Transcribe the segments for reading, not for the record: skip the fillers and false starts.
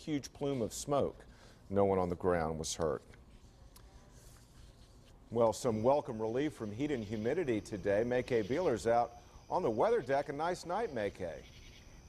huge plume of smoke. No one on the ground was hurt. Well, some welcome relief from heat and humidity today. May-Kay Bealer's out on the weather deck. A nice night, May-Kay.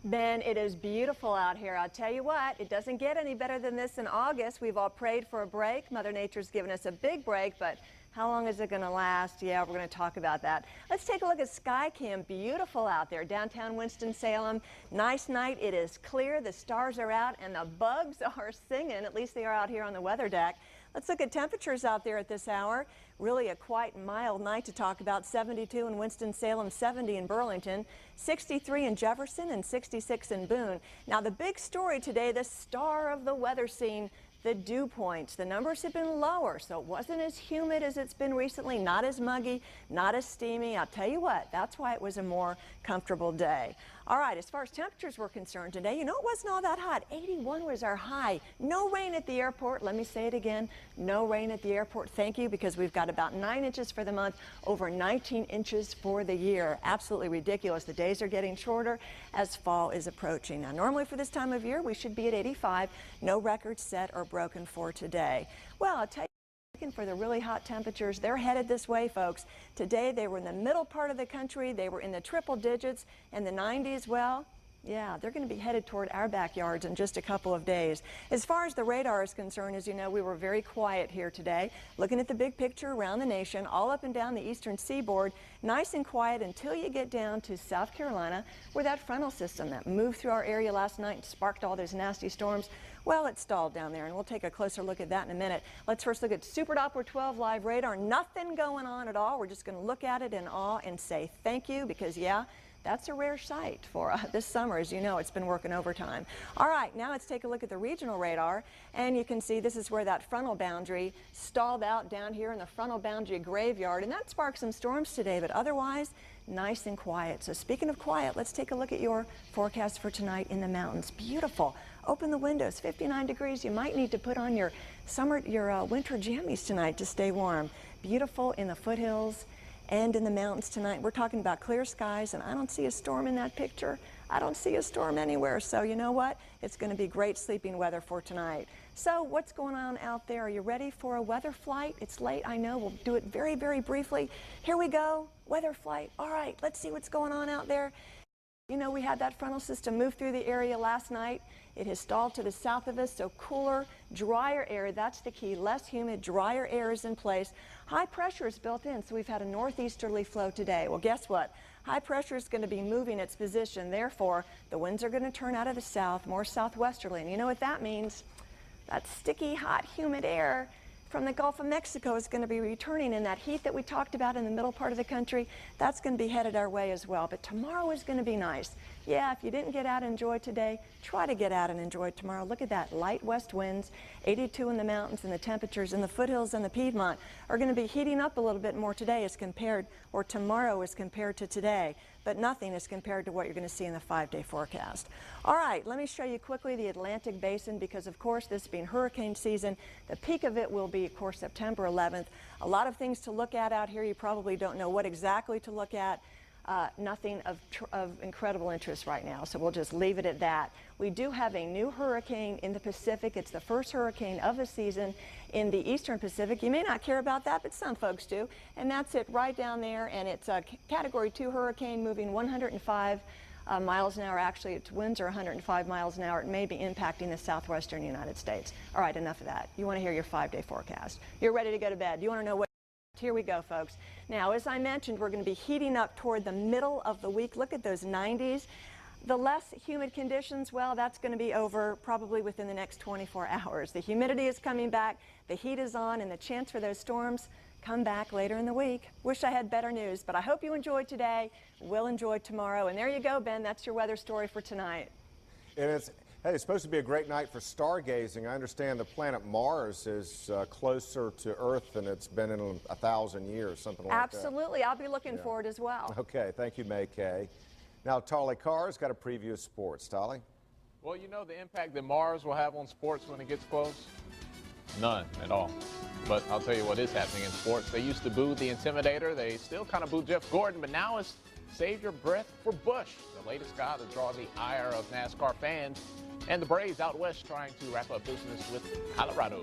Ben, it is beautiful out here. I'll tell you what, it doesn't get any better than this in August. We've all prayed for a break. Mother Nature's given us a big break, but how long is it going to last? Yeah, we're going to talk about that. Let's take a look at Skycam. Beautiful out there, downtown Winston-Salem. Nice night. It is clear. The stars are out and the bugs are singing. At least they are out here on the weather deck. Let's look at temperatures out there at this hour. Really a quite mild night to talk about. 72 in Winston-Salem, 70 in Burlington, 63 in Jefferson, and 66 in Boone. Now the big story today, the star of the weather scene, the dew points. The numbers have been lower, so it wasn't as humid as it's been recently, not as muggy, not as steamy. I'll tell you what, that's why it was a more comfortable day. All right, as far as temperatures were concerned today, you know, it wasn't all that hot. 81 was our high. No rain at the airport. Let me say it again. No rain at the airport. Thank you, because we've got about 9 inches for the month, over 19 inches for the year. Absolutely ridiculous. The days are getting shorter as fall is approaching. Now, normally for this time of year, we should be at 85. No records set or broken for today. Well, I'll tell you, looking for the really hot temperatures, they're headed this way, folks. Today they were in the middle part of the country. They were in the triple digits and the 90s. Well, yeah, they're going to be headed toward our backyards in just a couple of days. As far as the radar is concerned, as you know, we were very quiet here today, looking at the big picture around the nation, all up and down the eastern seaboard, nice and quiet until you get down to South Carolina, where that frontal system that moved through our area last night and sparked all those nasty storms, well, it stalled down there, and we'll take a closer look at that in a minute. Let's first look at Super Doppler 12 live radar. Nothing going on at all. We're just going to look at it in awe and say thank you, because, yeah, that's a rare sight for this summer. As you know, it's been working overtime. All right, now let's take a look at the regional radar, and you can see this is where that frontal boundary stalled out down here in the frontal boundary graveyard, and that sparked some storms today, but otherwise nice and quiet. So speaking of quiet, let's take a look at your forecast for tonight in the mountains. Beautiful. Open the windows, 59 degrees. You might need to put on your winter jammies tonight to stay warm. Beautiful in the foothills and in the mountains tonight. We're talking about clear skies, and I don't see a storm in that picture. I don't see a storm anywhere. So you know what? It's going to be great sleeping weather for tonight. So what's going on out there? Are you ready for a weather flight? It's late, I know. We'll do it very, very briefly. Here we go. Weather flight. All right, let's see what's going on out there. You know, we had that frontal system move through the area last night. It has stalled to the south of us, so cooler, drier air, that's the key. Less humid, drier air is in place. High pressure is built in, so we've had a northeasterly flow today. Well, guess what? High pressure is going to be moving its position. Therefore, the winds are going to turn out of the south, more southwesterly. And you know what that means? That sticky, hot, humid air from the Gulf of Mexico is going to be returning, and that heat that we talked about in the middle part of the country, that's going to be headed our way as well. But tomorrow is going to be nice. Yeah, if you didn't get out and enjoy today, try to get out and enjoy tomorrow. Look at that, light west winds, 82 in the mountains, and the temperatures in the foothills and the Piedmont are going to be heating up a little bit more today as compared, or tomorrow as compared to today. But nothing as compared to what you're going to see in the 5-day forecast. All right, let me show you quickly the Atlantic Basin, because of course this being hurricane season, the peak of it will be of course September 11th. A lot of things to look at out here. You probably don't know what exactly to look at. Nothing of incredible interest right now, so we'll just leave it at that. We do have a new hurricane in the Pacific. It's the first hurricane of the season in the eastern Pacific. You may not care about that, but some folks do, and that's it right down there, and it's a Category 2 hurricane moving 105 miles an hour. Actually, its winds are 105 miles an hour. It may be impacting the southwestern United States. All right, enough of that. You want to hear your 5-day forecast. You're ready to go to bed. You want to know what? Here we go, folks. Now, as I mentioned, we're going to be heating up toward the middle of the week. Look at those 90s. The less humid conditions, well, that's going to be over probably within the next 24 hours. The humidity is coming back, the heat is on, and the chance for those storms come back later in the week. Wish I had better news, but I hope you enjoyed today. We'll enjoy tomorrow. And there you go, Ben. That's your weather story for tonight. And hey, it's supposed to be a great night for stargazing. I understand the planet Mars is closer to Earth than it's been in 1,000 years, something like that. Absolutely. I'll be looking for it as well. Okay, thank you, May-Kay. Now, Tolly Carr's got a preview of sports. Tolly? Well, you know the impact that Mars will have on sports when it gets close? None at all. But I'll tell you what is happening in sports. They used to boo the Intimidator. They still kind of boo Jeff Gordon, but now it's save your breath for Busch, the latest guy to draw the ire of NASCAR fans. And the Braves out west trying to wrap up business with Colorado.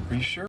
Are you sure?